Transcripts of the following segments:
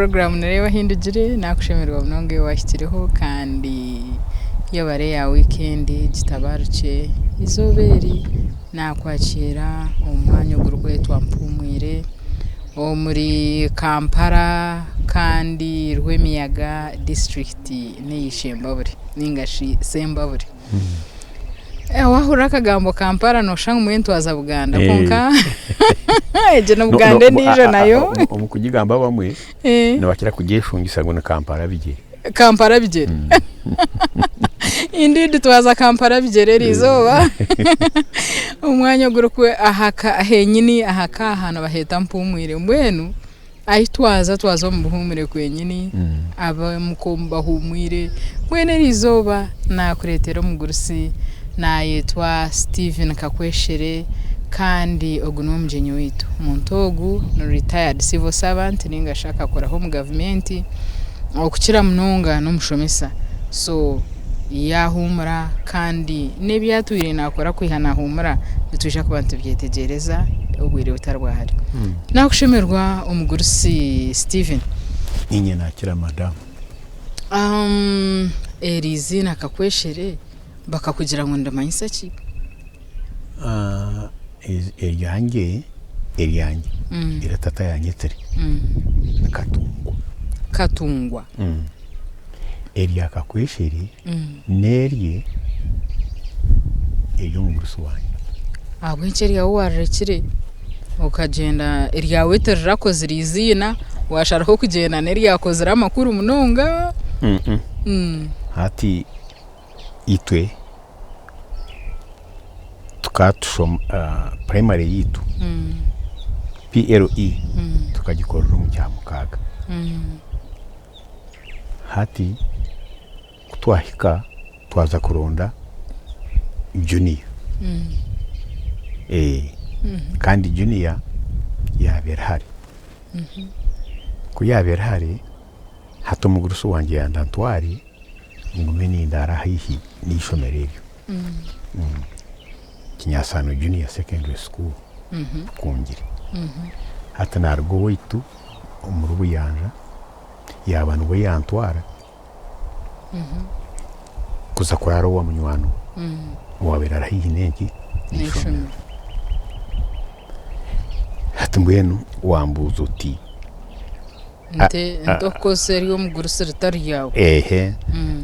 program na Reeba Ahindugire nakushemerwa mnonge washyikireho kandi iyo bare ya weekend gitabaruke izoberi nakwakira umwanya w'urwetwa Mpumwire omuri Kampala kandi rw'emiyaga district ni Ssembabule ningashi Ssembabule. Wahura akagambo Kampala no shanga mwentu aza Buganda konka eje no Buganda nijo nayo omukugigamba bamwe no bakira kugeshungisa ngo na Kampala-Bigyere indeed twaza Kampala-Bigyere rizoba umwanya gurukwe ahaka henyini ahaka hana baheta Mpumwire mbwenu twaza mu buhumure kwenyini aba mukomba humwire mwene rizoba na kuretera Omugurusi na yitwa Steven Kakweshere kandi oguno mjenyi witu Montogu no retired civil servant ninga shaka kora home government okukira munonga no mushomesa so yahumura kandi nebyatwire nakora kwihana humura bituje ku bantu byetegereza ogwire utarwahari nakushemerwa Omugurusi Steven inye nakira madam Erizina Kakweshere bakakugira ngo ndamanyisa ki eryange iratata yanyetere katungwa erya Kakweshere nerye eyo Omugurusi wanjye abwenche yawe warekire ukagenda eryawe terrakoze rizina washaraho kugenda neryakozera amakuru munonga hati itwe tukatushom primary yitu PLE tukagikorera mu cyamukaga hati kutwahika twaza kuronda junior kandi junior yabera hari kuyabera hari hato Omugurusi wanjye yandantwari ngume nindara hihi nishomereryo Kinyasano Junior Secondary School kungire hata narwo witu omuri Buyanja yabantu bo yantwara kuza kuraro wa munywano wabera hihi nenki nishomero hata mbwenu wambuza uti ndoko serio Omugurusi ritari yawe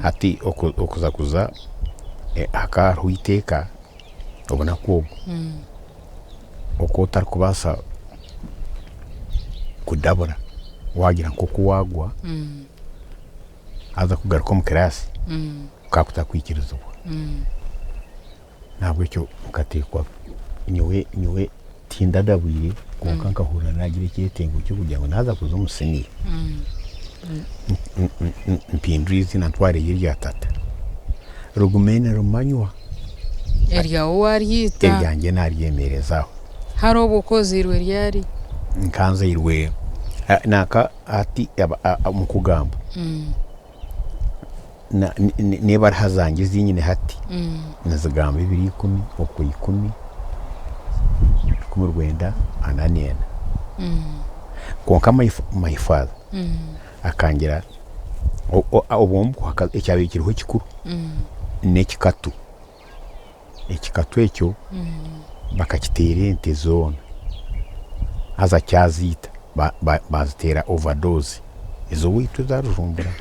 hati okuza akaruiteka obona ko okotari kubasa kudabura wagira nko kuwagwa aza kugaruka mu class kakuta kwikirizwa nabwo cyo ukatekwa nyewe tindadabwire konka nkahura nagira ikitengo cyo kugira ngo naza kuza umusinyi mpindurizi nantware yirya tata rugumene rumanywa eryawe waryita eryange naryemerezaho hari obukozi irwe ryari nkanze irwe naka ati mukugamba neba hazange zinyine hati nazigamba 210 okuyikumi kumurwenda ananena konka my father akangira obombu ekyabe kiriho kikuru nekikatu ekyo bakakitera ente zona aza cyazita bazitera overdose izo witu zarujumbura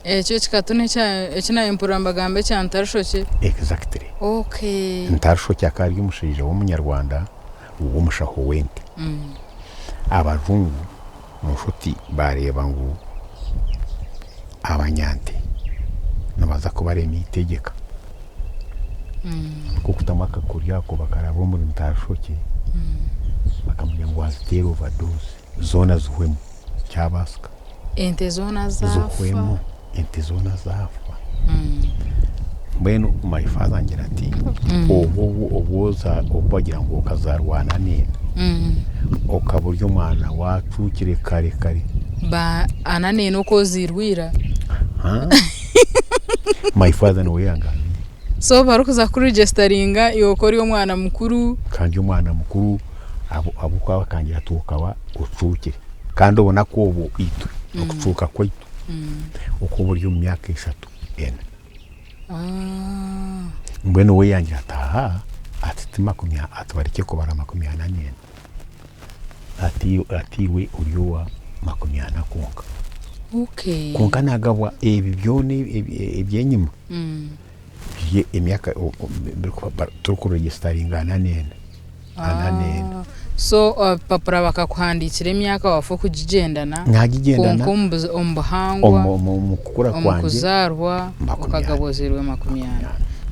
ekyo kikatu ekina impuramba cya ntarshoke exactly ntarshoke akari umushije w'umunyarwanda w'umushaho wente abazungu mushuti bareba ngo abanyante nabaza ko barema itegeka kuko utamaka kurya ko bakarabo muri ntarshoke bakamenya ngo azitera overdose zona zuhwemo cyabasika ente zona zafa mbeno my father ngira ati oboza obagira ngo kazarwana nene okaburyo umwana wacu kire kare ba anane no kozirwira my father no yanga so barukuza kuri registeringa yokori umwana mukuru kandi umwana mukuru abo kwa bakangira tukaba ucukire kandi ubona ko ubu itu okucuuka kwaitu uko buri mu myaka 3 ena mbwenu we yanjye ataha ati makumya atbarike kubara 84 ati we uriwa 80 konka konka nagabwa ebi byone ebyenyuma ye emyaka turukuregisteringa ananene so papura bakakuhandikira emyaka wafu kugigendana nkagigendana ombuhangwa omukukura kwanje omukuzarwa ukagabozerwe 80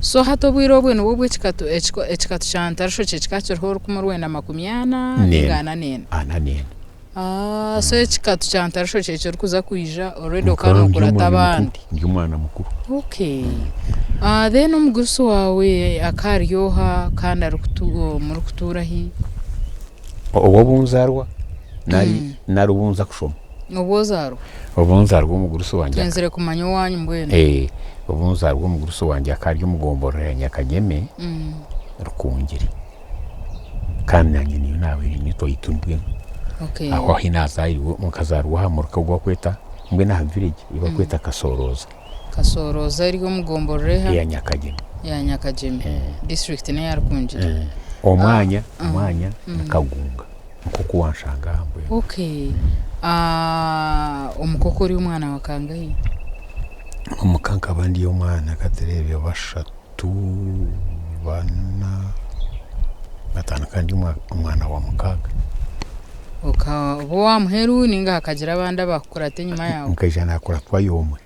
so hato bwiro bwene bwo ekikatu cyantarisho cyekikakirho rukumurwenda 80 ananene so ekikatu cyantarisho cyekyo rukuza kwija already ukanugura tabandi by'umwana mukuru then omugurusi wawe akaryoha kandi muri kuturahi obunzarwa narubunza kushoma obunzarwa omugurusi wanjye tenzere kumanya wanyu mbwene obunzarwa omugurusi wanjye akaryo mugomboro Nyakageme rukungiri kandi nanjye niyo nawe nito itundwe aho hinazairiwe mukazarwa mu rukagwa kweta mbwene ha village iba kweta kasoroza iriho mugomboro ya Nyakageme district ne yarukungiri omwanya nakagunga nkoko wanshanga hambwe omukoko uri umwana wakangaye umukanka abandi yo mwana katerebe 3 4 5 kandi umwana wa mukaga bo wa muheru ninga hakagira abandi abakurate nyuma yawo nkajana akora twayomwe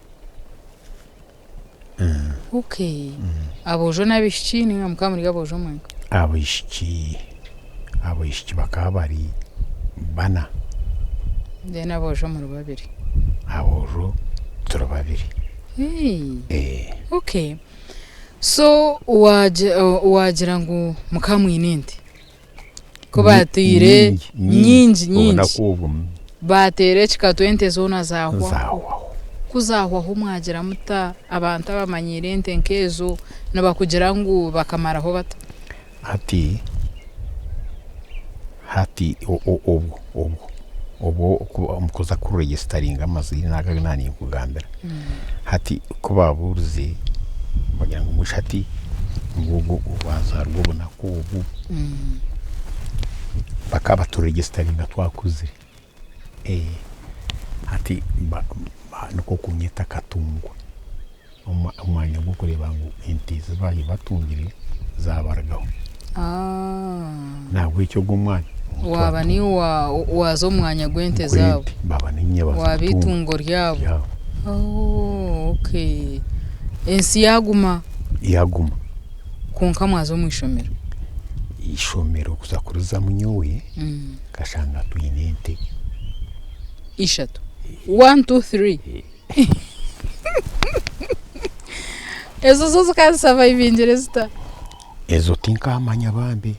abojo nabishiki ninga mukamuri gabojo mwenga abishiki bakabari bana ndena abojo muri babiri abojo turi babiri so wagira ngo mukamwinende ko batire nyingi batere kikatu ente zona zahwa kuzahwaho mwagira muta abantu abamanyire ente nkezo nabakugira ngo bakamaraho bata hati obo mukoza kuregisteringa amazina nagaga nani kugambira hati ko baburuze bagira ngo mushati ngugo bazarwo nako ubu bakaba turegisteringa twakuze hati nuko kunyeta katungwa umwanya wo kureba ngo entize bayi batungire zabaragaho nabwo icyo gumwanya waba ni wazo mwanya gwente zabo baba ninye wabitungo ryabo ensi yaguma konka mwazo mwishomero kuzakuruza munyowe kashanga tuyinente 1 2 3 ezo zozo kazi survivingire zita ezo tinkamanya bambi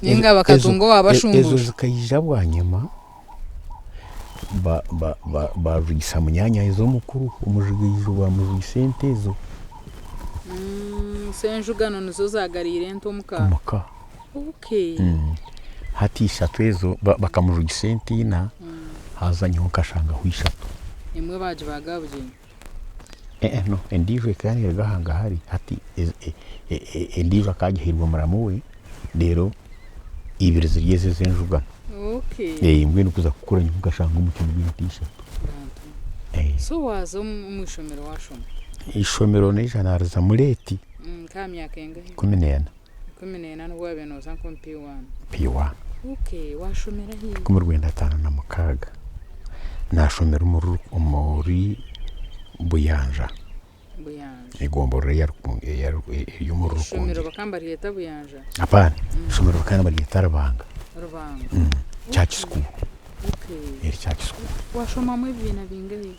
ninga bakatungo wabashungu ezo zikayija bwanyema ba rugisa munyanya ezo mukuru umujigijo wa mujisente ezo senjugano nizo zagarire ntomuka hati 3 ezo bakamurugisente ina hazanyo kashanga hwishatu imwe baje bagabuje no endive kandi gahanga hari hati endive kaje hirwa muramuwe rero ibiri zigeze zenjugano mbwene kuza kukuranya ugashanga umukino w'intishatu so wazo mwishomero washoma ishomero n'ijana araza mureti kamyaka engahe 14 nubwo wabenoza ko P1 washomera hiye ku Rwanda 5 na mukaga nashomera muri Buyanja igomboro y'umuru shomero bakambari leta Buyanja apana shomero bakambari leta Rubanga church school church school washoma mu bina bingahe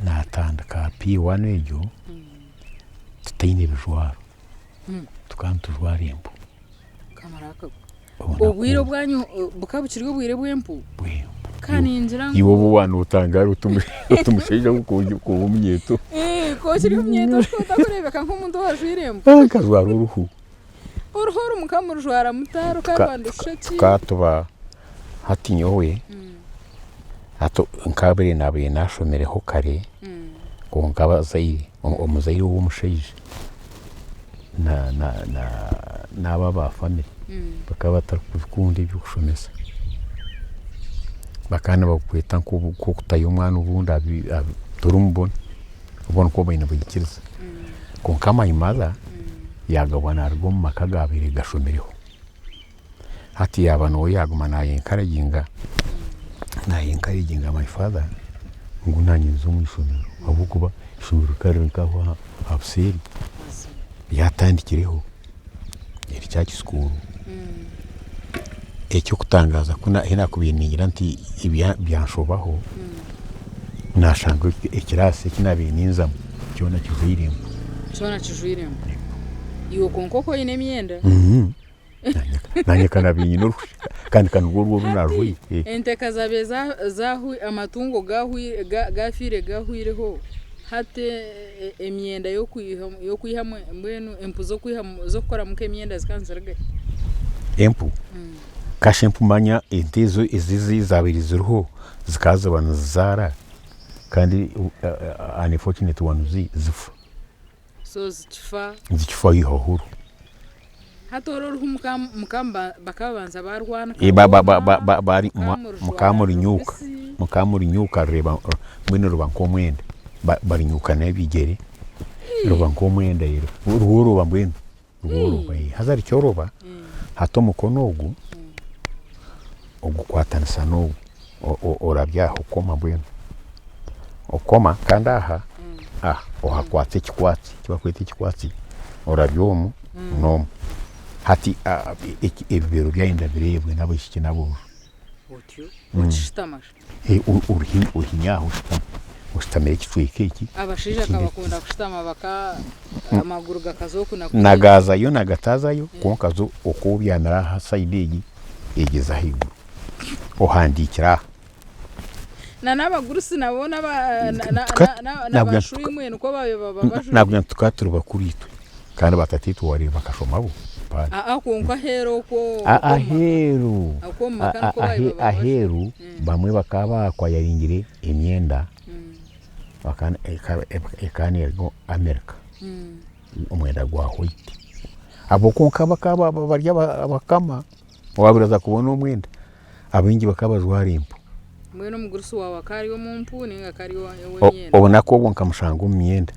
natandika P1 ejo tutayine bijwaro tukantujwara empu kamaraka obwiro bwanyu bukabukirwe bwire bwempu kaninjira iwo bwana utangara utumusheje ku munyeto ko kiri munyeto shota kurebeka nk'umuntu wajwirempu kazwara uruhu uruhoro mukamurujwara mutaro kabandisha ki katuba hati nyowe hato nkabere nabuye nashomereho kare ko nkaba zaire omuzaire w'omushaija n'aba ba family bakaba batakukunda ibyo kushomesa bakana bakweta ko kutayo umwana ubundi turumubona ubona ko bayina buyikiriza ko kama imaza yagabana argo mu maka gabire gashomereho hati yabano yaguma nayenkaraginga my father ngunanye nzumwishomero abukuba ishomero karenkaho abseri yatandikireho iri cyaki school ecyo kutangaza kuna hena kubiningira nti byanshobaho nashanga ikirase kinabininza cyona kivuyiremo iyo konkoko ine myenda nanye kana binyino kandi kanugurwo runarwe enteka zabeza zahu amatungo gafire gahuireho hate emyenda yo kwihamwe mbwenu empu zo kwihamwe zo gukora muke emyenda zikanzirga empu kashempu manya entezo izizi zabiriziruho zikaza banazara kandi unfortunate one zifu so zikifa yihohuru hatororo mukamba bakabanza barwana bari mukamuri nyuka reba mwene rubankomwenda bari nyuka nebigere rubankomwenda yero ruruba mbwene ruruba hazari cyoroba hato mukono ogukwatanisa no orabyaho koma mbwene okoma kandaha ohakwatse kikwatsi kibakwete kikwatsi orabyomu no hati ebibero byayenda birebwe nabo ishiki nabo otyo uchitamash uhinyaho ustamere kitwike iki abashija kabakunda kushitama baka amaguru gakazoku nagaza yo nagatazayo konkazo okubyanara hasaidegi egeza higuru ohandikira n'abagurusi nabona n'abashuri mwe nuko babe babajuru nabwo tukaturuba kuritu kandi batatitu wari bakashoma bo konka hero ko aheru aheru bamwe bakaba kwayaringire emyenda bakana ekani ergo America umwenda gwa white abo konka bakaba barya abakama wabiraza kubona umwenda abingi bakabazwa rimpo mwene omugurusi wawe akariyo mu mpu ninga kariyo wenyenda obona ko nkamushanga umyenda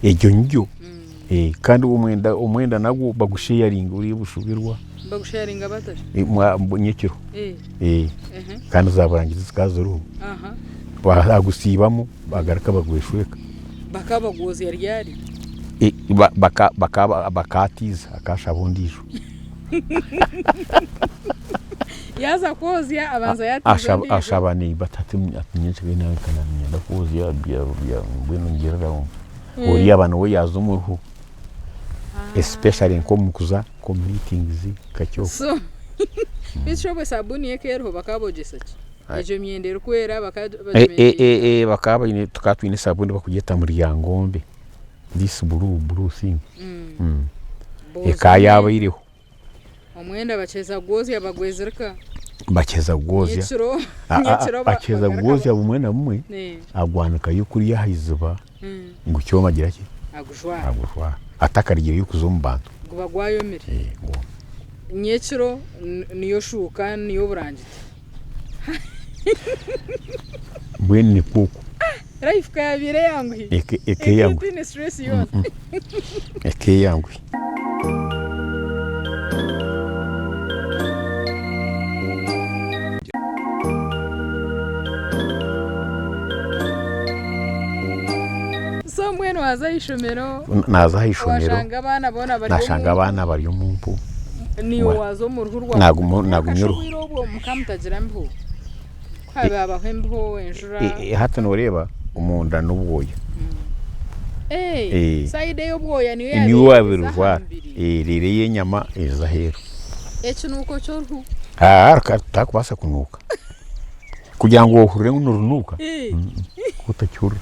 ejyo njyo kandi umwenda nagwo bagusharinga uri bushubirwa bagusharinga bataje nyekiro kandi zabarangiza zikazuru bagusibamo bagaraka bagweshweka bakabagoza yaryari bakatiza akashabundisho yaza kozya abanza yatiza ashabani batatu nyinshi binawe kana nyenda kozya bya mbwino ngiriraho uri abantu we yazumuruhu especially nko mukuza ko meetings kacyo so bishobe sabuni yekero bakabogesa ki ejo myendero kwera bakaba ine tukatwine sabuni bakugeta muri yangombe this blue thing ekaya bayiriho omwenda bacheza gozi abagwezerka bacheza gozi bacheza gozi abumwenda mumwe agwanika yukuri yahizuba ngucyo magira ki agushwa atakarigiye yukuzombando gubagwayomere nyekiro niyo shuka niyo burangite bweni kuko life kayabire yangu eke yangu ni stress yona eke yangu mwene wazayishomero nashanga abana bari umumpu niyo wazo mu ruhu rwa nagumyoro mukamutagira mbo kwaba bahembo enjura hato noreba umunda n'ubwoya side y'ubwoya niyo yabirwa rereye nyama ezahero echo nuko cyorhu takubasa kunuka kugira ngo uhure n'urunuka kutacyura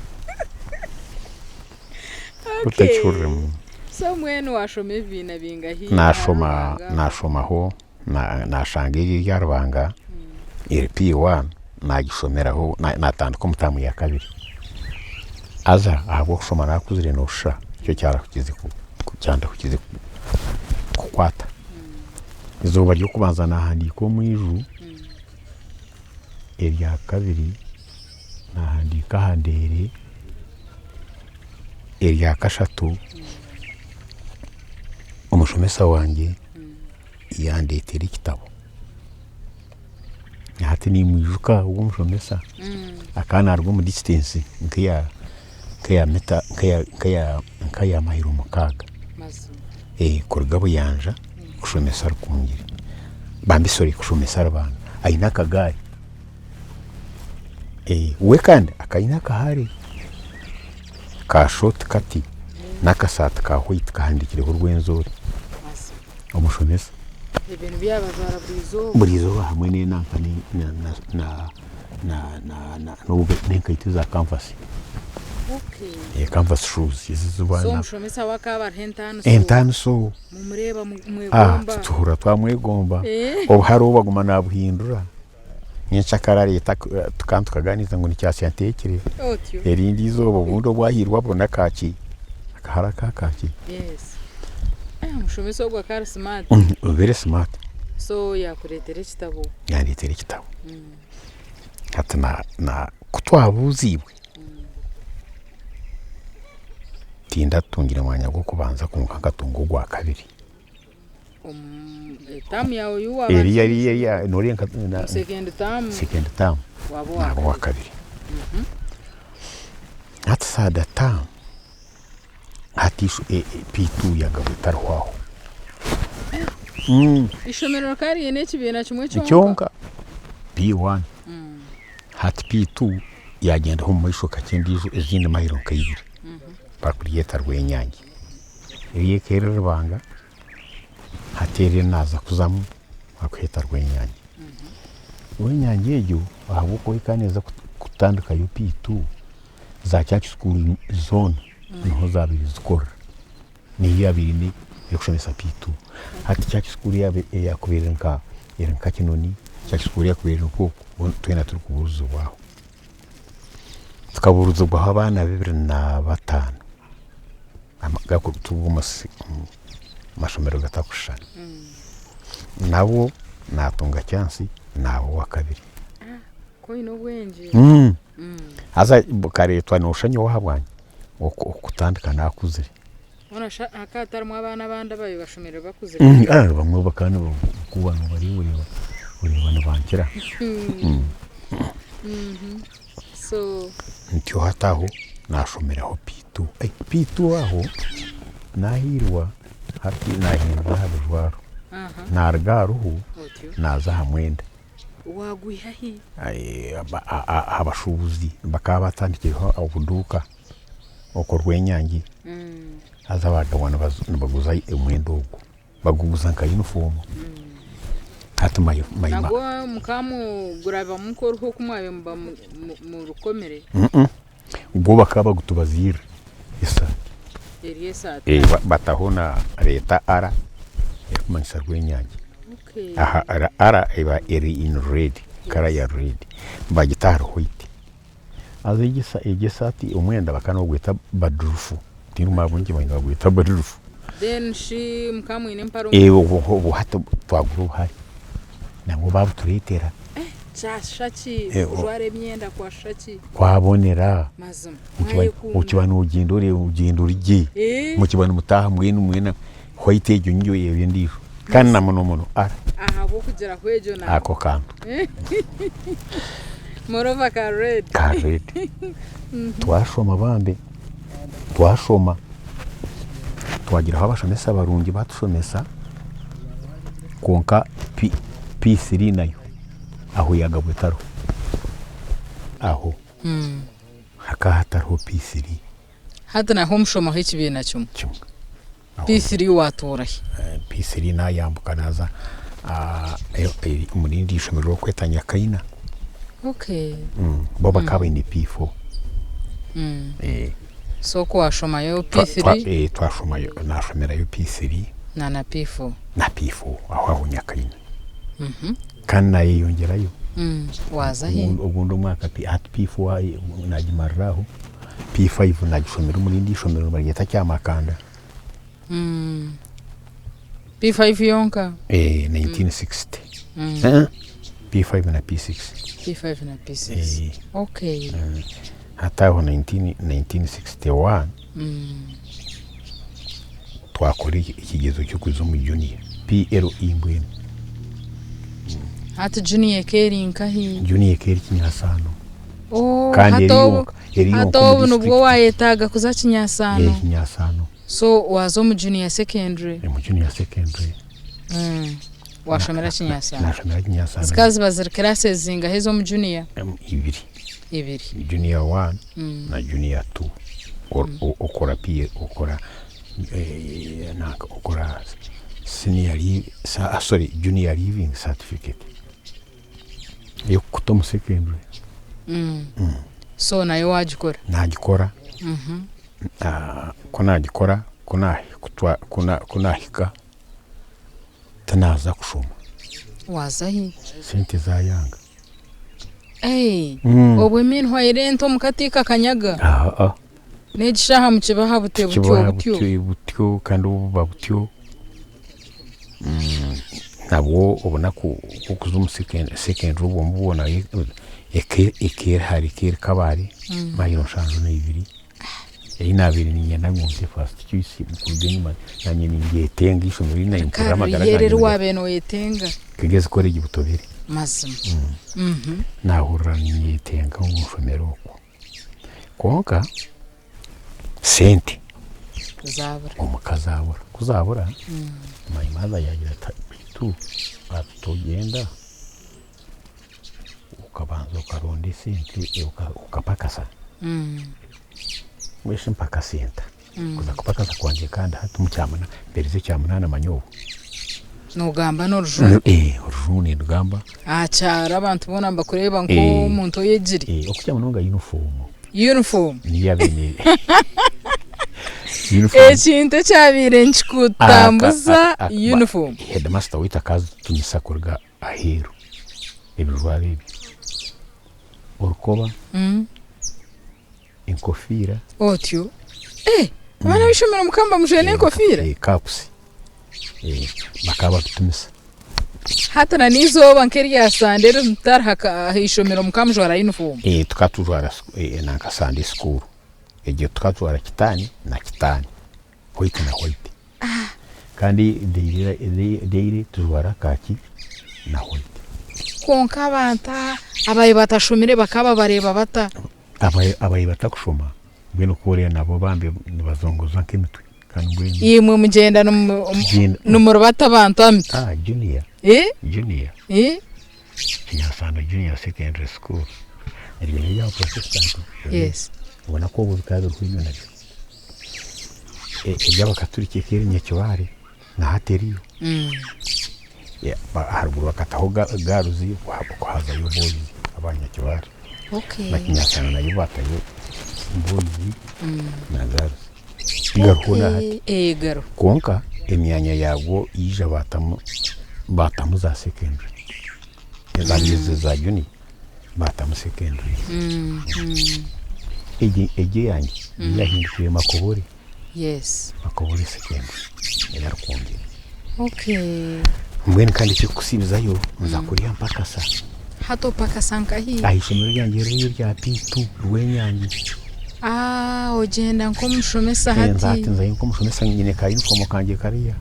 utachura so mwene washome vina binga hi nashoma ho nashanga yarwanga P1 nagisomeraho natandika omutamu ya kabiri aza ahubwo kusoma nakuzire nosha cyo cyarakugize kucyanda kukize kukwata izuba ryo kubanza nahandika omwiju erya kabiri nahandika handere erya kashatu omushomesa wange yandetera ekitabo hati ni mwijuka w'omushomesa akana arwo mu distance nkaya meta nkaya mahiro mukaga korugabo yanja kushomesa rukungire bambi sorry kushomesa rubanga aina kagari we kandi akaina kahari ka short kati nakasata ka white kahandikireho urwenzori omushomesa ibintu byabazara burizo hamwe n'enanka na n'ubwe n'enkaito za canvas. Okay. Canvas shoes izizubana. So mushomesa wakaba hentano so mumureba mwegomba. Tuhura twamwegomba. Obharo baguma nabuhindura. Nyenshakara leta tukantu kaganiza ngo nicyasi yantekere. Erindi izobo bundo bwahirwa bona kaki. Akahara kakaki. Yes. Mushomesa ogwa kari smart. Very smart. So yakuretera ekitabo. Yandetera ekitabo. Hati na kutwabuzibwe. Tinda tungira mwanya gwo kubanza kunka tungo gwa kabiri. Tamu yawe yuwa. Eri nori nka second term. Wabo wa kabiri. Hati sada term. Hati P2 yagabutarwaho. Ishomero kari yene kibina kimwe cyonka. P1. Hati P2 yagenda ho mu ishoka kindizo ezindi mahiro nkayibiri. Bakuriyeta rwenyange. Iriye kerere banga. Hatere naza kuzamu bakweta rwenyange. Rwenyange ejo ahabuko ikaneza kutandika yo P2 za cyaki school zone niho zabiri zikora. Ni yabiri ni yokushomesa P2. Hati cyaki school yabe yakubera nka kinoni cyaki school yakubera uko twena turi kuburuzo baho. Tukaburuzo baho abana 25. Amagako tugumasi mashomero gatakushana. Nabo natunga chansi nabo wa kabiri. Ko ino bwenje. Aza bukaretwa noshanyo wahabwanye okutandika nakuzire. Ona akatarmu abana banda bayo bashomero bakuzire. Bamwe bakana kuba no bari uri bana bankira. So ntyo hataho nashomeraho P2. P2 aho nahirwa hati nahirwa habujwaro. Nargaruhu naza hamwenda. Wagwihahi. Abashubuzi bakaba batandikiyeho obuduka okorwenyangi. Aza bagabana baguza umwendo ugo. Baguguza nka uniform. Hati mayima. Nagwa mukamu guraba mukoruho kumwabe mu rukomere. Ubwo bakaba gutubazira isa. Eriesa. Batahona leta ara kumanyisa rwenyangi. Okay. Ara eba eri in red, kara ya red. Bagitaro white. Azigisa egesati omwenda bakana ogweta badrufu. Tinu mabungi banywa ogweta badrufu. Then she mkamu ine mparo. Ubu hata twaguru hari. Nabo babuturetera. Shachi ujware myenda kwa shachi kwabonera mazum ukibana ugendo rigi mukibana mutaha mwena white ejo nyo yewe ndisho kandi na mono aha bo kugera kwejo na ako kantu morova ka red twashoma bambe twashoma twagira abashomesa barungi batushomesa konka P3 nayo aho yagabutaro aho hakahataro P3 hata na homshoma h'ikibina cyumwe P3 watorahi P3 na yambuka naza umurindi ishomero kwetanya kaina. Okay. Bo bakaba ni P4. So ko ashoma yo P3 twashoma yo nashomera yo P3 na P4 aho nyakaina. kandi nayo yongerayo waza he ubundi umwaka P4 nagimariraho P5 nagishomera umurindi ishomero bageta cyamakanda P5 yonka 1960 P5 na P6 P5 na P6 okay hataho 1961 twakora ikigezo cyo kuza mu junior PLE mbwene hata junior keri nkahi junior keri kinyasano kandi hatobu nubwo wayetaga kuza kinyasano kinyasano so wazo mu junior secondary washomera kinyasano nashomera kinyasano zikazi bazir classes zinga hezo mu junior ibiri junior 1 na junior 2 okora okora okora senior junior living certificate yo kutomu secondary so nayo wagikora nagikora kunagikora kunahika tanaza kushoma waza hi sente za yanga obwe minhwa irento mukatika kanyaga negishaha mu kibaha butyo kandi ububa butyo nabwo ubona ko kuzumu second rubo mubona ekera hari kera kabari mahiro shanzo na ibiri inabiri ni nyana ngumse fast cyisi kudenima nanye ningetenga isho muri na impura magaraga yere rwabeno yetenga kigeze kore gibutobere mazima nahurra ningetenga umushomero konka sente zabura umukazabura kuzabura mayimaza yagira tu atogenda ukabanza ukaronda sente ukapakasa weshe mpaka senta kuza kupakasa kwanje kandi hatu mucyamana berize cyamana manyobo nugamba no rujuni rujuni ndugamba acara abantu bona mbakureba nko umuntu yegiri okucyamana nga uniform ni yabene ekintu cyabire nchikutambuza uniform headmaster wita kazi tunyisakurga aheru ebirware ibi urukoba inkofira otyo abana bishomera mukamba mujene inkofira caps bakaba bitumisa hata na nizoba nkeri ya sandero mutarhaka hishomera mukamjwara uniform tukatujwara nanka Sunday school eje tukatujwara kitani na kitani white na white kandi deire tujwara kaki na white konka abanta abaye batashomire bakaba bareba bata abaye batakushoma bweno kore nabo bambe nibazongoza nkemitwe kandi bweno yimwe mugenda numero batabantu amita junior junior yasana junior secondary school eribyo ya protestant yes ubona ko ubukado rw'inyona ejaba katulike kiri nyekibare na hateriyo haruguru bakataho garuzi kwaza yobozi abanyakibare nakinyasana nayo batayo mbozi na garuzi garo konka emyanya yabo yija batamu za secondary yazageze za juni batamu secondary eje yanjye yahindukiye makobori yes makobori secondary yarakunde mbwene kandi cyo kusibizayo nza kuriya mpaka sa hato paka sanka hi ayishimira ryanjye rero rya P2 rwenyanjye ogenda nko mushomesa hati nzaye nko mushomesa nyine ka uniform kanje kariya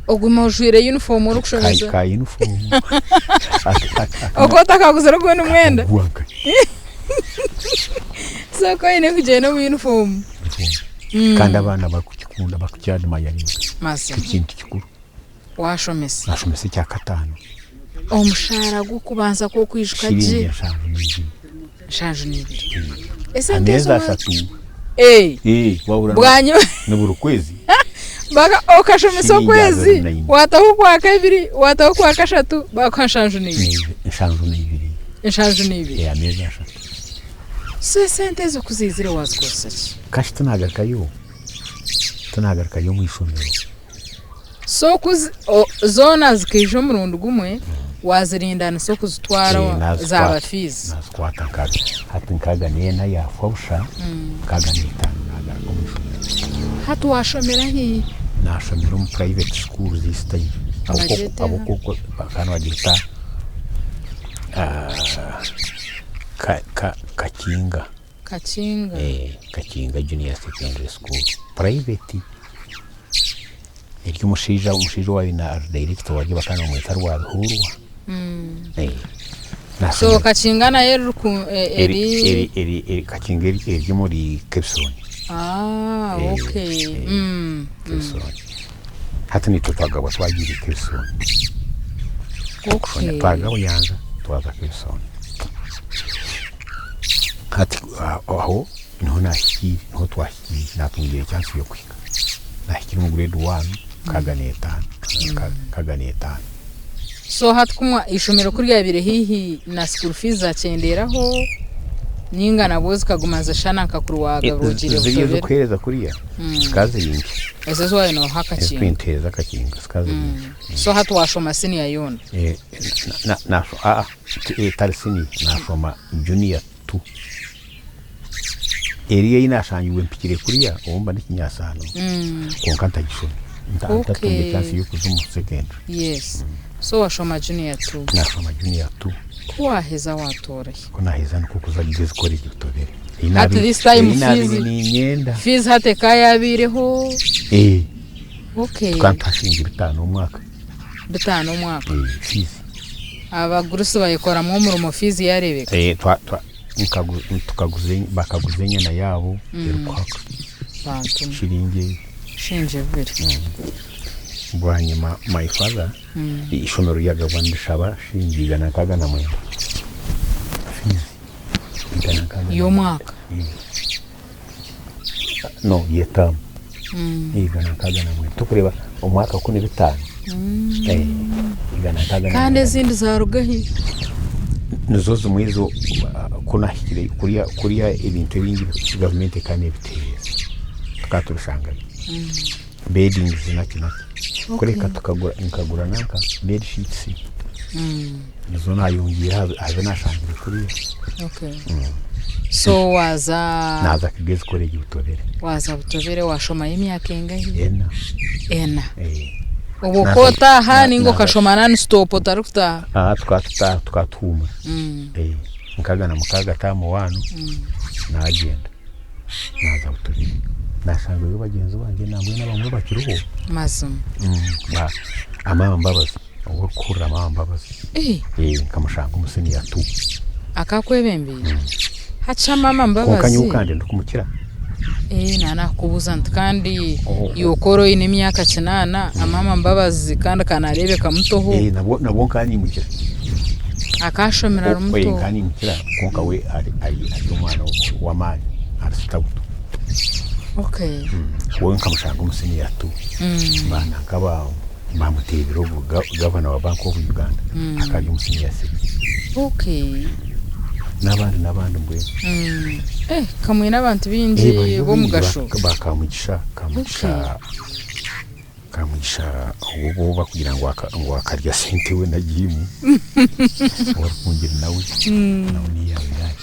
oguma ujwire uniform uri kushomesa ka uniform okota kaguzero gwe n'umwenda soko ine kugenda mu uniform kandi abana bakukikunda bakucyana mayani mase ikintu kikuru washomesa nashomesa cya katano omushara gwo kubanza ko kwishuka je shanju nibiri ese neza satu wabura bwanyu nuburu kwezi baka okashomesa kwezi wataho kwa kabiri wataho kwa kashatu bakashanju nibiri shanju nibiri ameza shatu sente zo kuzizira wazikosa kashi tunagarukayo mu ishomero so zona zikijo murundo gumwe wazirinda niso kuzitwara zaba fees nazikwata nkaga hati nkaga nena yafawusha nkaga n'itanu nagaruka mu ishuri hati washomera hi nashomera mu private schools this time aboko bakana bagita Kakinga Kakinga Junior Secondary School private umushinja wayo na director waje bakana mu itaru wa ruhurwa so Kakinga na eri Kakinga eri muri Kepson okay Kepson hata ni tutagaba twagira Kepson okay twagaba yanza twaza Kepson hati aho niho nahikiri niho twahikiri natungiye chance yo kwiga nahikiri mu grade 1 kaga n'etanu so hati kumwa ishomero kuri yabire hihi na school fees zacenderaho ninga nabozi kagumaza shana nkakuruwaga rugire butobere kwereza kuriya skaze yingi esezo wayo no hakakinga kwinteza kakinga skaze yingi so hati washoma senior yona na tarsini nashoma junior 2 eriye inashangiwe mpikire kuriya omba n'ikinyasano konkanta gishoni ndatunge chance yo kuzumu secondary yes so washoma junior 2 nashoma junior 2 waheza watora kuna heza nukuza gigeze kore gitobere at this time fees hate kayabireho okay kantashingira 5 umwaka fees abagurusi bayikora mu murumo fees yarebeka bakaguzenya na yabo yerukwaka bantu shinje vere bwanyuma my father ishomero yagabandishaba shingiga nakaga na mwe yo mwaka no yetam igana kaga na mwe tukureba umwaka kuni 5 igana kaga kandi zindi zarugahi nizozo mwizo kuna hikire kuriya ibintu ebingi government kandi biteye tukaturushanga bedding zinakina kureka tukagura nanka bed sheets nizo nayungiye habe nashangira kuri okay so naza kigeze kore gitobere butobere washoma y'imyaka engahi ena ubu kota hani ngo kashomana ni stop tarukuta tukatuma nkaga na mukaga tamu wanu nagenda naza butobere nashanga yo bagenzi banjye namwe n'abamwe bakiruho mazum amama mbabazi ngo kura amama mbabazi kamushanga umuseni ya 2 akakwebembe hacha mama mbabazi kokanyukande ndukumukira nana kubuza kandi yokoro ine myaka 9 amama mbabazi kandi kanarebe kamutoho nabo kandi mukira akashomera rumuto kandi mukira konka we ari umwana wa mali aritabuto okay wowe nkamushanga umuseni ya 2 bana nkaba bamuteye birogo governor wa Bank of Uganda akari umuseni ya 6 okay n'abandi mbwe kamwe n'abantu bingi bo mugasho bakamugisha ubu bakugira ngo akarya sente we nagimu wakungira nawe ni yawe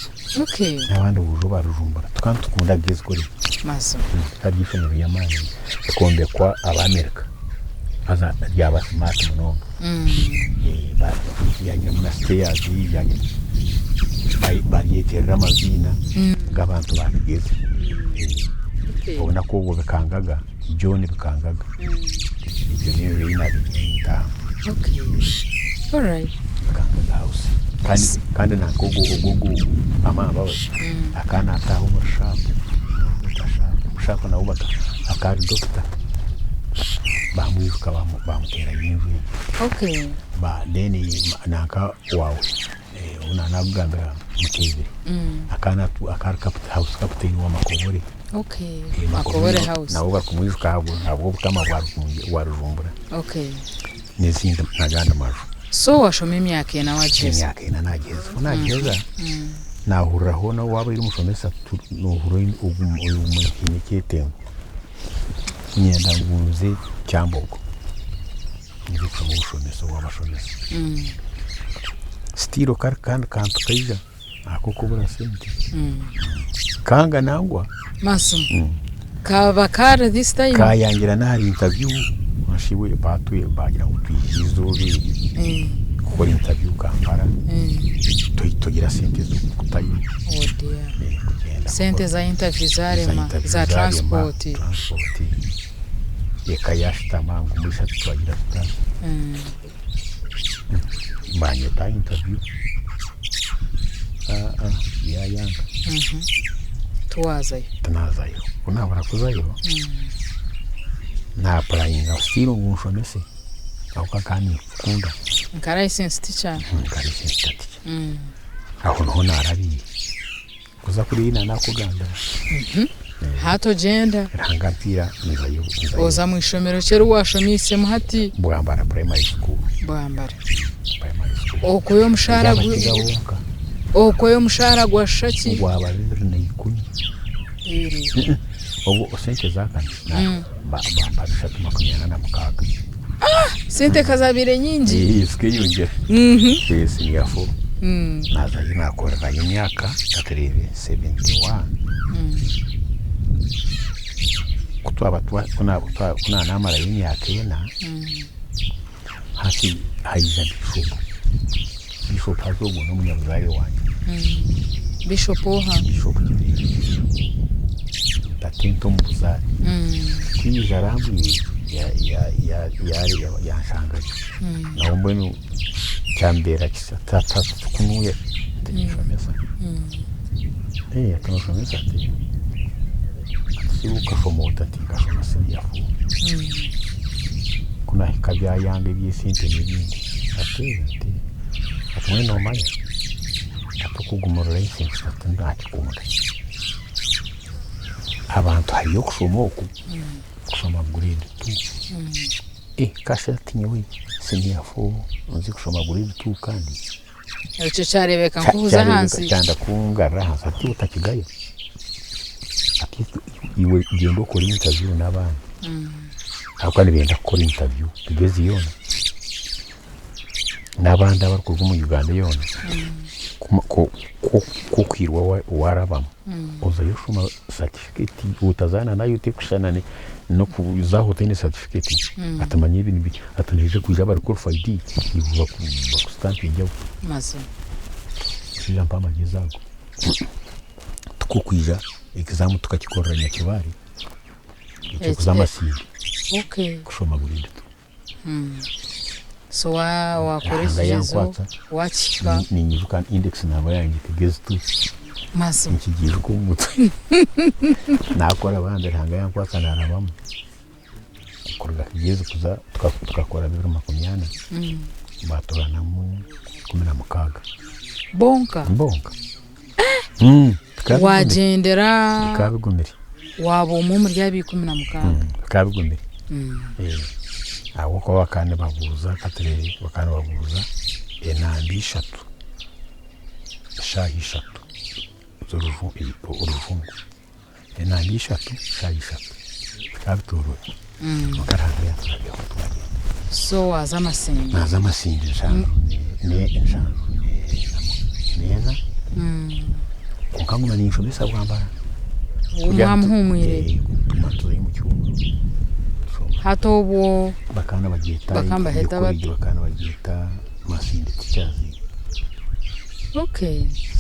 okay n'abandi bujo barujumbura tukunda geze kuri maso hari ifino y'amani kombe kwa Amerika aza ryaba smart muno ba yanya munasters yanya bariyetera amazina gabantu bageze ubona ko ubu bikangaga John bikangaga ibyo ni rina binta okay all right kangaga house kandi nakogo mama bawe akana ataho mushaka na ubaka akari doctor bamwiruka bamutera y'inzu okay ba deni naka wawe una nagamba mukeze akana akari captain wa Makobore okay Makobore house nabo bakumwiruka ntabwo bukama warujumbura okay n'izindi naganda maju so washoma imyaka na wageze imyaka nageza nahuraho na waba iri mushomesa nuhuro umuntu ketembo nyenda nguze cyambogo nibiko mushomesa wabashomesa stiro kandi kantu kaija ako kubura sente kanga nangwa maso kaba kara this time kayangira nari interview mashiwe batuye bagira utwizobe gukora interview Kampala tugira sente zo kutayi sente za interview za transport yekayashita mangu musha twagira tutana banye ta interview yanga tunazayo unabara kuzayo na applying stilo ngushomese auka kani kunda nkara license teacher aho no narabi kuza kuri ina nakuganda hato genda rangapira nizayo oza mu ishomero cyeru washomise muhati bwambara primary school okuyo mushara gwashaki gwaba na ikuni obo sente zakana ba shatu makumyana na mukaga sente kazabire nyingi iske yongera esi yafo naza yinakorera imyaka 71 kutwaba kuna namara y'imyaka yena hati haiza bishop hazogo no munyabuzari wanyu bishop oha tatinto mbuzari kwiza rambi ya shanga na mbonu cyambera kisatata tukunuye tishomesa tunoshomesa ati sibuka fomota tikashomesa yafu kuna hikabya yange by'isinte n'ibindi ati atumwe no manya atukugumura license atandakikunda abantu hariyo kusoma grade 2 kasha tinyewe siniyafu nzi kusoma grade 2 kandi icyo cyarebeka nkuza hansi cyanda kungara hansi ati utakigayo ati iwe gendo kora interview n'abana akandi benda kora interview bigeze yona n'abandi abakurwa mu Uganda yona kukwirwa warabamo oza yoshuma certificate utazana nayo tekushanane no kuzaho tene certificate atamanye ibintu atanije kuja bari qualified ivuga ku stamp y'ijyaho maso sija mpama gizago tukukwija exam tukakikoranya kibari icyo kuzama sindi kushoma burindi so wakoresheje wachika ni nyivuka index nabo yangi kigeze tu maso nkigije ko umutwe nakora abandi hanga yankwatsa narabamo kurga kigeze kuza tukakora 2020 batorana mu 16 bonka wagendera kabigumiri wabo mu murya bi 16 kabigumiri aho ko bakane babuza katereri bakane babuza enambi 3 shahi 3 urufungu enambi 3 shahi 3 kabitoro makaranga yatrabiye kutwaje so azamasingi nshano neza ukangu manisho bisa kwambara Mpumwire tumato mu cyumba hato bo bakana bagita bakamba heta bakana bagita masindi tichazi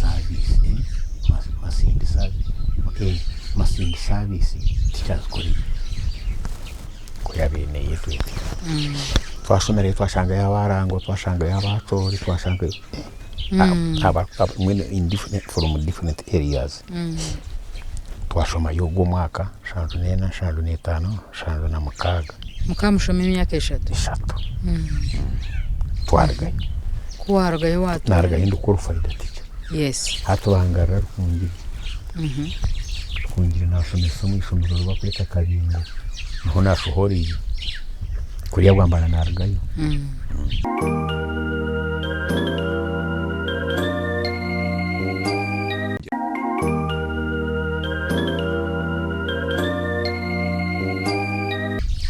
service masindi service masindi service tichazi ko yabene yetu twashomere twashanga yabarango twashanga yabatori twashanga in different areas twashoma yogo mwaka 1995 1996 mukamushoma imyaka 3 twargaye kwargaye watu nargaye ndukuru faida ticha yes hatubangara kungira nashomesa mu ishomero bakwita kabingo niho nashohori kuriya gwambana nargaye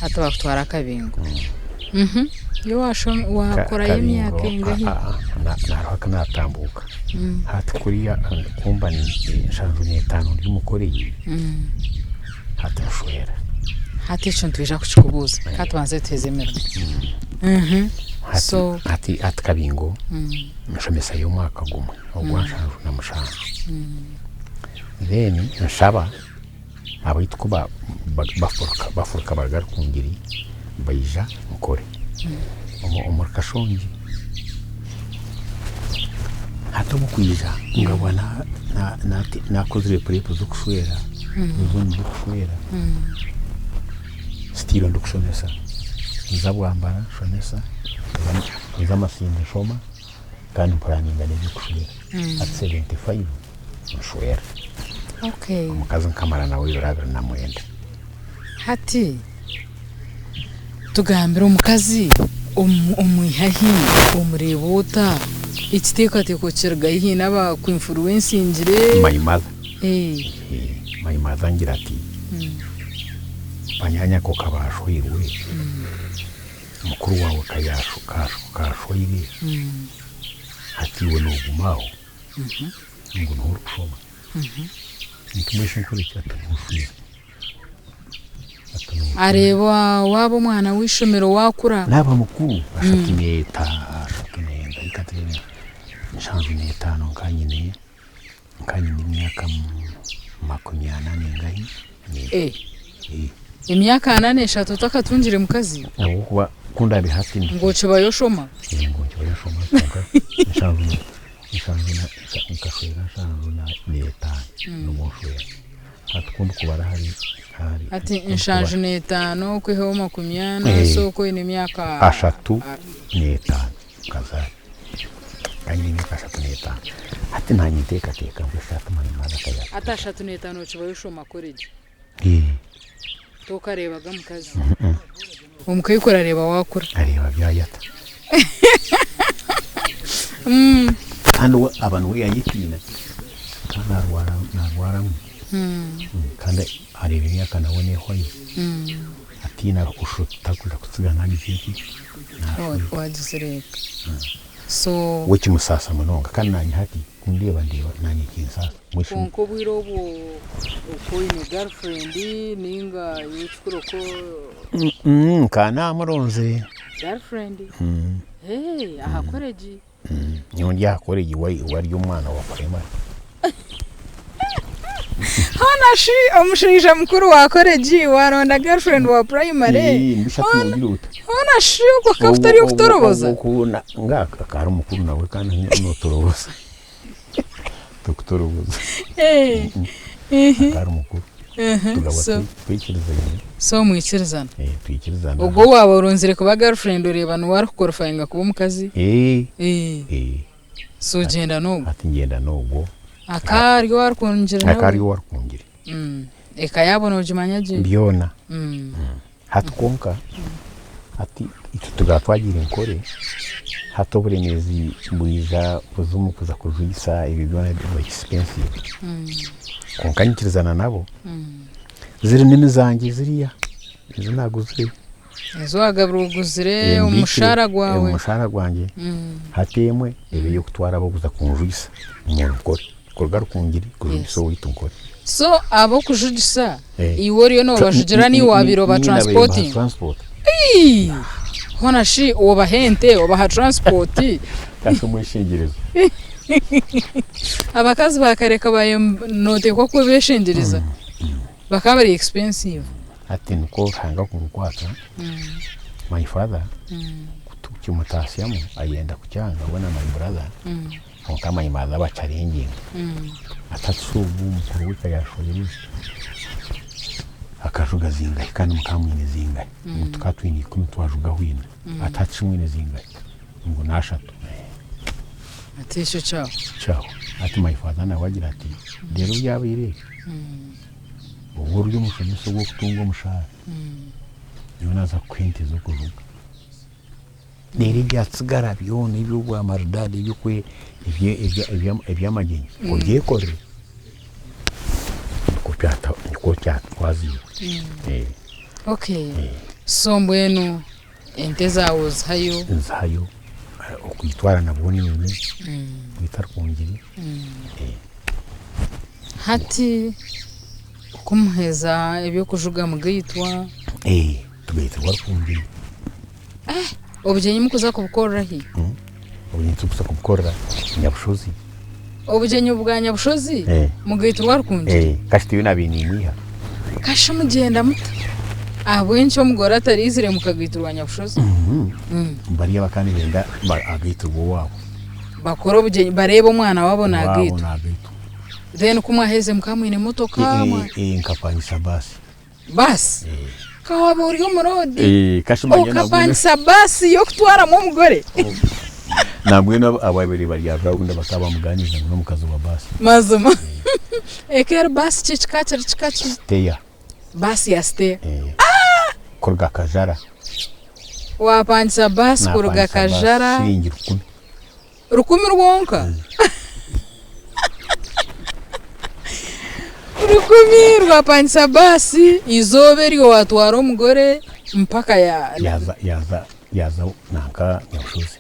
hato bakutwara kabingo yo wakora imyaka ingahi narohaka natambuka hati kuriya kumba ni nshanju n'etano ry'umukoreye hati nshwera hati ico ntwija kuchikubuza katubanze twezemera so hati kabingo nshomesa yo mwaka gumwe ogwanshanju na mushanju then nshaba abitu kuba bafuruka bagarukungiri bayija mukore omurkashongi hato mukwija ngabona nakozire prepo zo kushwera zo kushwera stilo ndo kushonesa nzabwambara shonesa nzamasinde shoma kandi mpuraninga nezi kushwera at 75 nshwera okay mukazi nkamara nawe yorabira namwenda hati tugambira omukazi omwihahi omurebuta ekiteekateko kirgahi naba kwinfluensingire mayimaza mayimaza ngira ati banyanya ko kabashwirwe mukuru wawe kashwire ati we nogumaho ngo nturi kushoma nitumeshe nkurikira tugushwira areba wabo mwana wishomero wakura naba mukuru ashakineta ikatrene nshanju n'etano nkanyine imyaka 80 ngahi imyaka 8 takatungire mukazi abo kuba kunda bihati ngo cyo yoshoma nshanju nkashwera nshanju n'etano n'umushwera atukunda kubara hari ati nshanju n'etano kweho 80 soko ine myaka 3 kazari kanyine myaka 3 ati ntanyiteka ngo shaka mayimaza kaya ata 3 cyo yoshoma koreje tokarebaga mukazi umukayikora areba wakura areba byayata kandi abantu we yayitina kandi narwara kandi areba imyaka nabone hoye atina ushuta kuja kutsigana n'igiki wadizireka so wechi musasa munonga kandi nanyi hati kundeba nanyi kinsasa mwisho konko bwirobo uko ine girlfriend ninga yitskuro ko kana amuronze girlfriend aha koreji nyondi akoreji wari umwana wa primary hanashi omushirisha mukuru wa koreji waronda girlfriend wa primary mbishatu mugiruta hanashi uko kafutari yo kutoroboza ukuna ngaka kari mukuru nawe kandi notoroboza dokutoroboza kari mukuru tugaba twikirizanye so mwikirizana twikirizana ubwo waba uronzire kuba girlfriend ureba nuwari kukorofayinga kuba mukazi so genda nubwo ati ngenda nubwo akari warkungira eka yabona ujimanya je mbiona hatukonka ati tugatwagira inkore hato buremezi bwiza kuzumu kuza kujisa ibi byona byo expensive konkanyikirizana nabo ziri n'imizangi ziriya izo naguzire ezo agabruguzire umushara gwanjye hatemwe ebe yo kutwara abo kuza kunjisa umuntu korga rukungiri kuziso witunkore so abo kujudisa iworiyo no bajujira ni wabiro ba transporting hona shi obahente obaha transport kaso mwishingirezo abakazi bakareka baye note ko kubeshinjiriza bakaba ari expensive ati nuko hanga kurukwata my father kutukimutasiamo ayenda kucyanga bona my brother kama imaza bacaringi atatsubu mukuru wika yashoye akajuga zingaye kandi mukamwine zingaye mutukatwini kumi twajuga hwina atatsimwine zingaye ngo nashatu atisho chao ati my father na wagira ati rero byabire uburyo musomese bwo kutunga umushahara yonaza kwente zo kuvuga neri byatsigara byone by'ubwa maridadi by'ukwe iby'amageni kugiye kore ko cyatwazi okay so mbwenu ente zawo zayo okwitwara nabwo nyine kwitara kungiri hati kumuheza ebyo kujuga mugitwa tugahita kungiri obugenyi mukuza kubukorera hi obugenyi tukuza kubukorera nyabushozi obugenyi bwa nyabushozi mugitwa kungiri kashitiyo nabininiha kasha mugenda muta abwencho mugora tarizire mukagitwa nyabushozi bariya bakandi benda agitwa wabo bakora obugenyi bareba omwana wabo nagitwa then kumwaheze mukamwine motoka nkapanyisa basi kawaba uri umurodi kashimanya ukapanyisa basi yo kutwaramo umugore nabwino ababiri baryava unda bakaba muganiza no mukazi wa basi mazuma eker basi chikachi teya basi ya stay kurga kajara wapanyisa basi kurga kajara shilingi 10 rwonka 10 rwapanyisa basi izobe ryo watwara umugore mpaka yaza nanka nyabushozi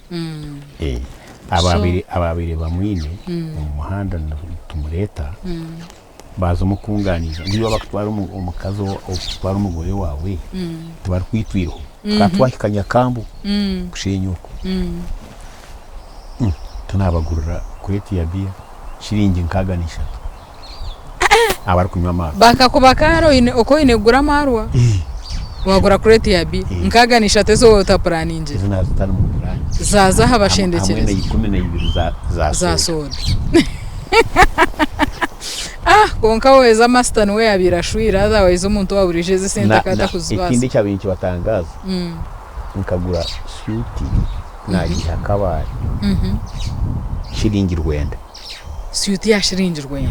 ababiri bamwine mu muhanda tumureta baza mukunganiza niba bakutwara umukazi okutwara umugore wawe tubari kwitwiro katwakikanya kambu kushenyuko tunabagurira kureti ya bia shilingi 6 abari kunywa amazi bakakubakaro uko inegura marwa wagura kureti ya bia 6 zo utaplaninje zina zitari mu burani zaza habashendekereza hamwe na 12 za soda konka weza master we abirashwira otherwise umuntu waburije zisenta kata kuzibaza ikindi cyabinki batangaza nkagura suit nagiha kabari shilingi rwenda suit ya shilingi rwenda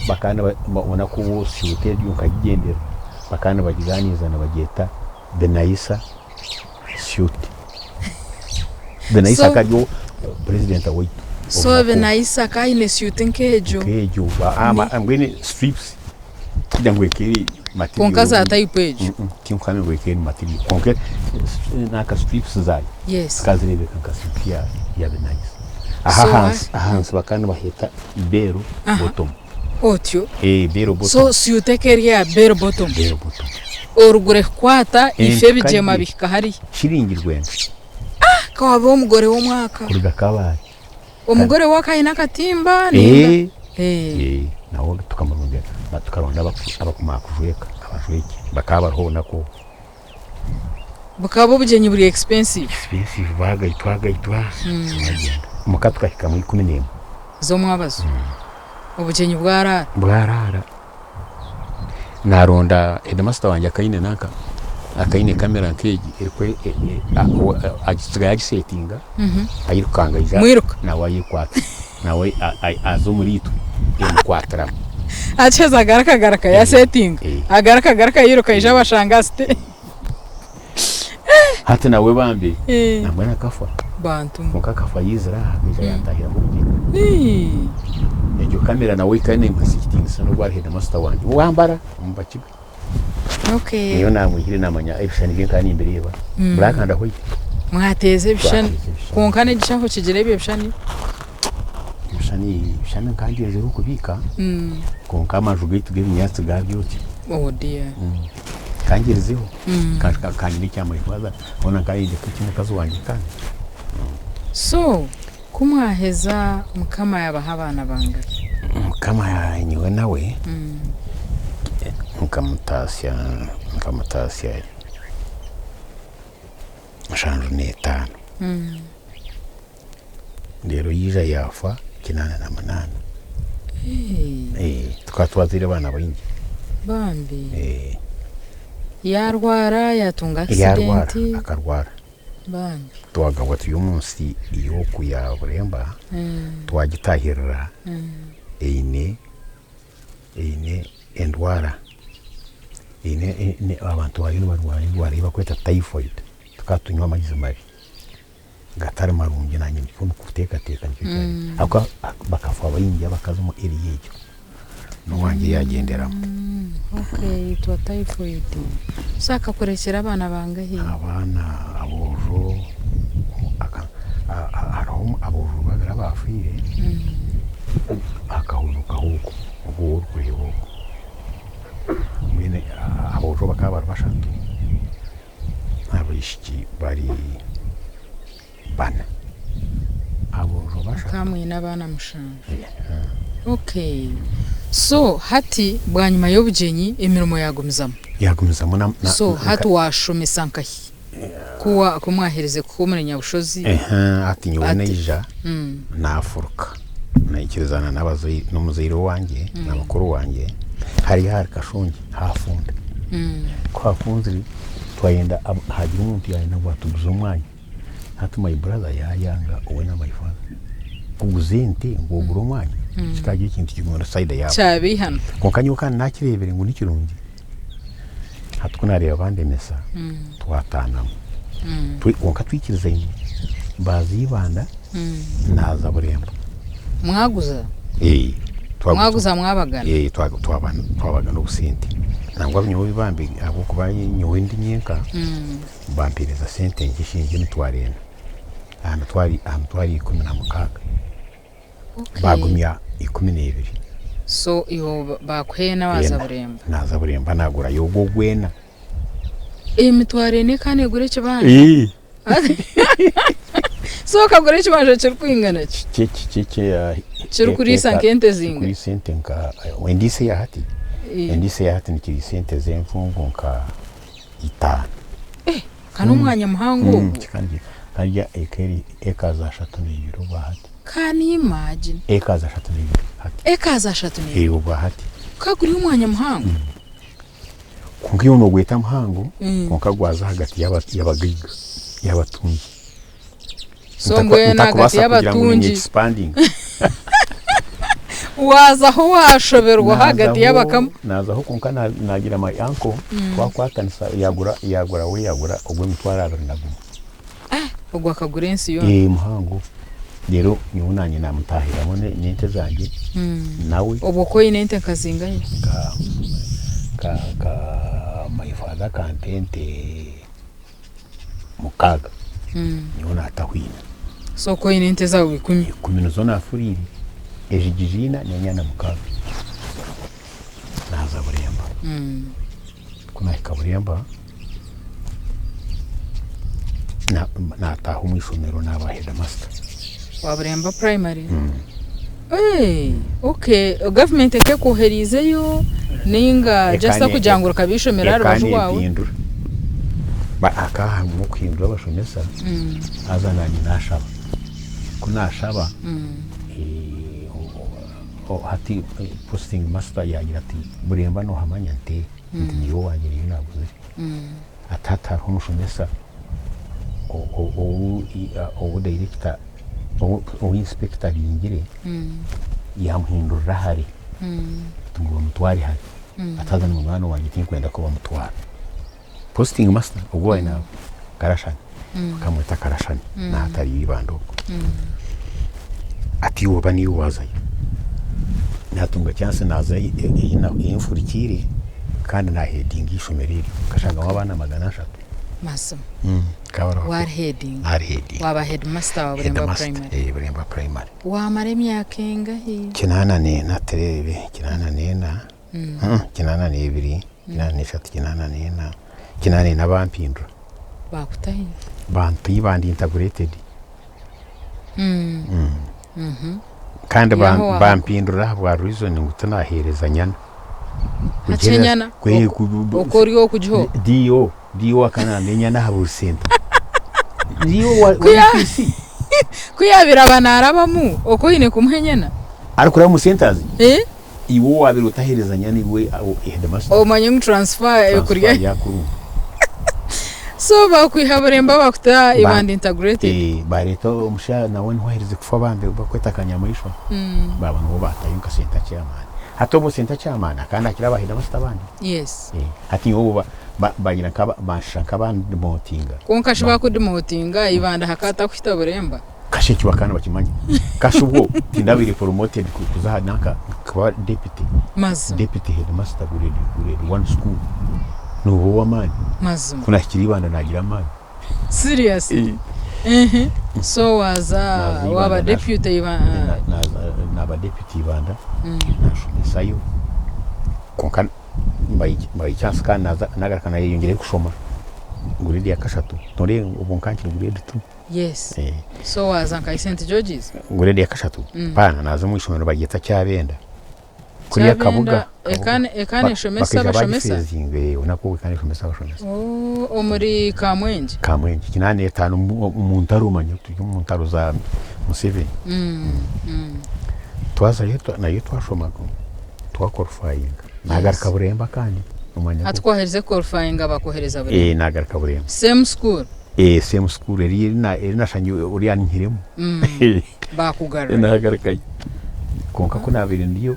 bakana babona ko suit y'ukagendera bakana bagiganiza na bageta Benaisa suit Benaisa kajo president wa so Benaisa kaine suit nkejo ambwene strips kidangwekeri material konkaza atayipage kimkame ngwekeri material konke naka strips zayo yes kazirebe kankasipia ya Benaisa ahans bakana baheta bero bottom otyo bero bottom so suit keria bero bottom orugure kwata ife bijema bika hari shilingi rwenda kawaba umugore wo mwaka kurga kabari umugore wakaina katimba nawo tukamurunga tukaronda abakumakujweka abajweki bakaba nako bukabo bugenyi buri expensive bagayitwa mukatuka hikamwe 11 zo mwabazo ubugenyi bwarara naronda edemaster wanje akaine kamera nkeji erikwe agisigaye agisetinga ayirukanga mwiruka nawe ayikwata nawe azumurito yemukwatira acheza garaka ya setting agaraka yiruka ija bashangaste hata nawe bambe nambana kafa bantu mukakafa yizira bija yatahira mu ejo kamera nawe kane ngasikitinga sano bwa hedemaster wanje wambara umbakiga okay niyo namuhire namanya ebishani by'enkani imbere yeba black and white mwateze ebishani konkane gishaho kigire ebishani kandi yazero kubika konka amajuga y'imyatsi gabyoti dear kangerezeho kandi n'icyamuri kwaza bona kayinde kukina kazo wanjye kandi so kumwaheza mukama yabaha abana banga mukama yanyiwe nawe nkamutasya shanju n'etano rero yija yafa 88 twatwazire abana bayingi bambi yarwara yatunga accident akarwara bambi twagabwa tuyo munsi iyo kuyaburemba twagitahirira eine endwara ine abantu barwaye bakweta typhoid tukatunywa amazi mabi gatari marungi nanye ndikunda kuteka nicyo cyane aka bakafa bayingi bakazumo eri yejo n'uwanjye yagenderamo. Okay, itwa typhoid. Saka kurekera abana bangahe? Abana abojo hariho abojo babiri bafiire akahunuka huko ubwo mwene abojo bakaba bari bashatu abishiki bari bana abojo bashatu kamwe n'abana mushanje. Okay, so hati bwa nyuma y'obugenyi emirimo yagumizamo so hati washomesa nkahi kuwa kumwahereze kumurenya bushozi ati nyowe neija nafuruka nayikirizana n'abazayi n'umuzayiro wanjye n'abakuru wanjye hari kashongi hafunda kwafunziri twayenda hagira umuntu yayenda gwatuguza umwanya hati my brother yayanga uwe na my father ubuzente ngo gura umwanya kitagiye ikintu kigumana side yabo cyabi hano konkanyuka nakirebere ngo nikirungi hatkunari abande mesa twatanamo konka twikiriza ino bazibanda naza buremba mwaguza mwaguza mwabagana twabagana ubusente nangwa binyowe bambi abo kubaye nyowe ndi nyenka bampireza sente ngishinge mitwarena twari 16 bagumya 12 so iyo bakwena waza buremba nagura yogo gwena mitwarene kane gure kibanje so kagure kibanje cyo kwingana cyo kuri sankente zinga kuri sente nka wendise ya hati ni kiri sente zemfungu nka 5 kana umwanya muhango kanja ekaza 3 n'ibiro bahati kani imagine ekaza 3 n'ibiro hati ekaza 3 n'ibiro bahati kaguri umwanya muhango kungiyo no gweta muhango konkagwaza hagati y'abagiga y'abatunji so mbwena hagati y'abatunji expanding waza ho washoberwa hagati y'abakam naza ho konka nagira my uncle twakwatanisa yagura ogwe mitwara 2 naguma ogwa kagurensi yo muhango rero nyunanye namutahira mone nente zanjye nawe oboko inente kazingaye ka my father kantente mukaga nyona atahwina so ko inente zawe 10 zona afuriri ejigijina nyanya mukaga naza buremba kuna ikaburemba na tahu mwishomero n'abaheda master waburemba primary okay government ke koherizeyo ninga just akujangura kabishomera arabashu wawe ba akaha mu kwindura bashomesa azanani nashaba kunashaba hati posting master yagira ati buremba no hamanya nte ndiyo wagira inaguze atata humushomesa o director o inspector yingire yamuhindura hari tumugo mutwari hari atazana umwana wanjye tinkwenda ko bamutwara posting master ubwo ina karashani kamwita karashani na hatari ibando ati uba ni wazaye natunga chance naza infurikire kandi na heading ishomeriri kashanga wabana 300 maso kabara war heading waba headmaster wa Buremba primary wa maremi yakenga hi kinana ne na terebe kinana ne na kinana ne 2 kinana ne 3 kinana ne na kinana na bampindura bakutahi bantu bandi integrated kandi bampindura bwa reason ngutanahereza nyana hacenyana okoriyo kujo dio akana menya na habusenta dio wa PC kuyabira banarabamu okoyine kumhenyana arikura mu centers iwo wabiri utahereza nyana iwe headmaster o manyung transfer yo kuriya yakuru so bakwihaburemba bakuta ibandi integrated bareto musha nawe ntwahereze kufa bambe bakweta kanyamishwa baba no batayuka center chairman hato mu center chairman akana kiraba headmaster bandi yes ati wowe bagira bashaka bandi motinga konka shiba kudemotinga ibanda hakata kwita buremba kasheki wakana bakimanya kashubo tindabire promoted kuzaha naka kwa deputy headmaster grade 1 school no wamani mazu kuna kiribanda nagira amani serious so waba deputy na deputy banda nashumisayo konkan mbayi chance kana nagarukana yongere kushoma grade ya kashatu nore ubunkankira grade 2 yes so waza nka St George's grade ya kashatu pana nazo mu ishomero bageta cyabenda kuri akabuga ekane shomesa unako ekane shomesa omuri Kamwenje kinane 5 umuntu arumanya tujye mu ntaro za Museveni twaza yeto na yeto ashomako twakorfaying nagaruka buremba kandi umanya atwohereze korfaying bakohereza buremba nagaruka buremba same school same school eri na shanyu uri ankiremo bakugarura nagaruka konka ko nabiri ndiyo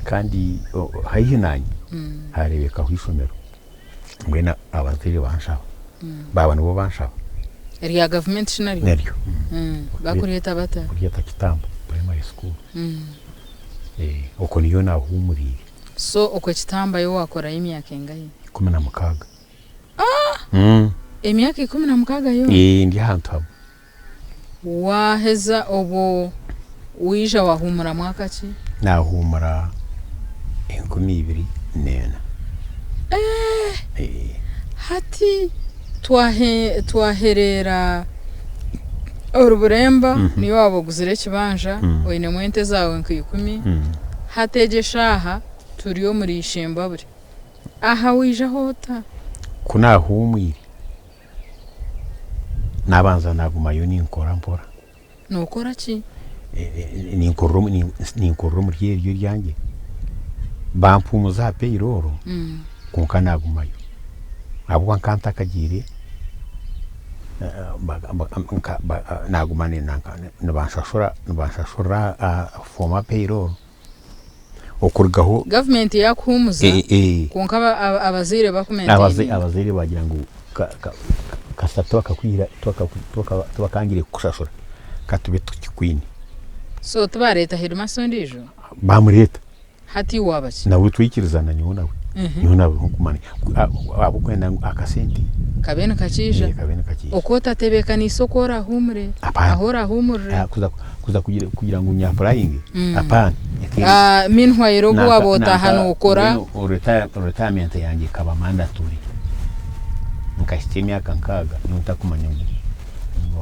kandi hayihinanye harebeka kwishomero ngwena abazire banshaba baba nibo banshaba eri government shinari neryo bakuriyeta bata kuriyeta kitambo primary school uko niyo nahumuriye so uko kitamba yo wakora imyaka engahe 16 emyaka 16 yo ndi hantu habo waheza obo wija wahumura mwaka ki nahumura 2024 hati twaherera uruburemba niyo waboguzire kibanja oine mwente zawe nk'ikumi hategeshaha turiyo muri Ssembabule aha wija hota kunahumwire nabanza nagumayo ninkora mpora nokora ki ninkorro muri yeryo ryanjye bampumuza payroll konka nagumayo abo nkanta kagire nagumane nabashashura forma payroll okurgaho government yakuhumuza konka abazire bakumenta abazire bagira ngo kasato akakwira twakangire kushashura katube tukikwini so tubareta headmaster ndijo bamureta hati wabaki nawe twikirizana nyonawe nkumani abo kwenda akasenti kabene kakija okota tebeka ni sokora humure ahora humure kuza kugira ngo nyapplying apana minwa yerogo wabota hano ukora retirement yanjye kaba mandatory nkashimya kankaga nutakumanya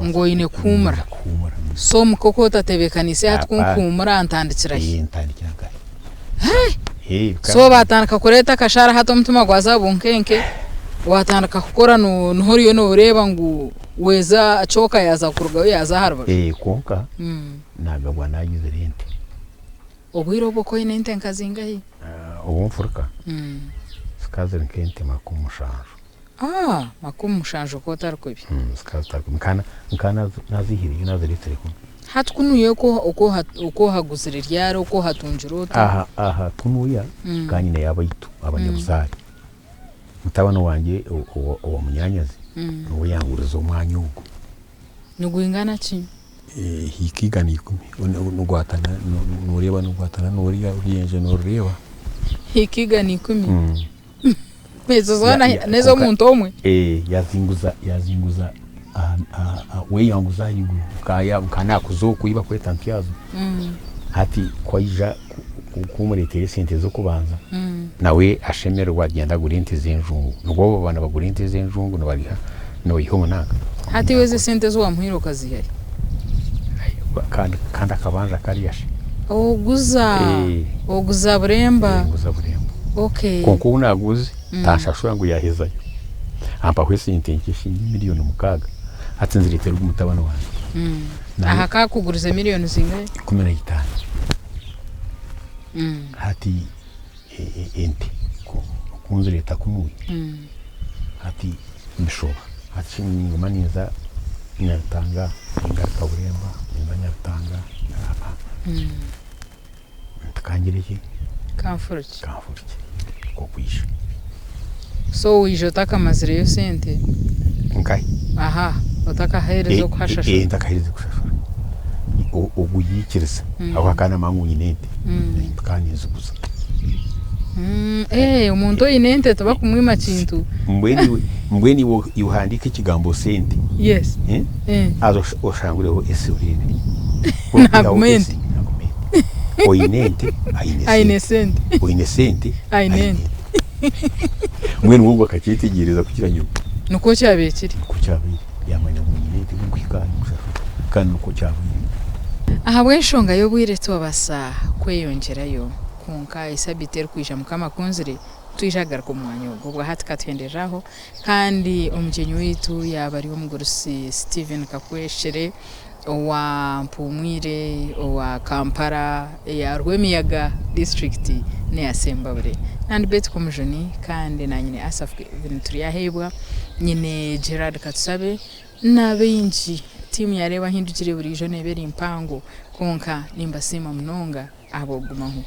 ngo ine kumura so mukokota tebekanise hatkunkumura antandikira so batandika kureta kashara hato mutuma gwaza bunkenke watandika kukora nuhoriyo no ureba ngo weza achoka yaza kurugayo yaza harba konka nagabwa nagize rente obwiro boko ine ntenka zingahi obumfuruka skaze nkente makumushanjo makumushanjo ko tarkubi skaze tarkubi nkana nazihiriye naziretse ko hatkunuye uko haguzire ryaro uko hatunjiro aha tunuya kanyine yabayitu abanyabuzari mutabano wanje uwo munyanyazi nuwo yanguriza umwanya ugo nuguingana ki hikigana 10 nugwatana nureba nugwatana nuriya uyenje nureba hikigana 10 mezo zona nezo muntu omwe yazinguza we yanguza yugo kaya kana kuzokuiba kweta mpyazo hati kwaija kumuretere sente zo kubanza nawe ashemerwa agenda gurinti zenjungu nugo bana bagurinti zenjungu nabariha no yihomo naka hati weze sente zo wamuhiro kazi yari kandi akabanja kariyashe oguza buremba okay konko unaguze tashashura ngo yahezayo ampa kwese intenkishi miliyoni mukaga hati nziritera umutabano wanjye aha kakugurize miliyoni zingahe 15 hati ente kunzireta kumuye hati bishoba hati ngoma niza nyatanga ingaruka buremba nyatanga takangiriki kamfuriki ko kwisha so wijota mazire yo sente nkai aha utaka herezo kuhashasha ndakaherezo kushashura oguyikiriza aho akana mangu inente kandi nzuguza umuntu oyinente tuba kumwima kintu mbweni yuhandika ikigambo sente yes azo oshangureho esurire argument oyinente aine sente oyine sente ainente mbweni ubwo akakitegereza kukira nyuma nuko cyabekiri kucyabiri yamanya mu inente ngwikana kandi nuko cyabiri aha bwenshonga yo bwiretse wabasa kweyongerayo kunka isabiter kwisha mukama kunzire twijagara ku mwanya ubwo hati katwendejaho kandi umugenyi witu yabari Omugurusi Steven Kakweshere wa Mpumwire wa Kampala ya Rwemiyaga district ne ya Ssembabule nandi bet Komujuni kandi na nyine asafwe ibintu yahebwa nyine Gerard Katsabe n'abenji timu ya Reeba Ahindugire buri jone beri impango konka nimba sima mnonga abo gumaho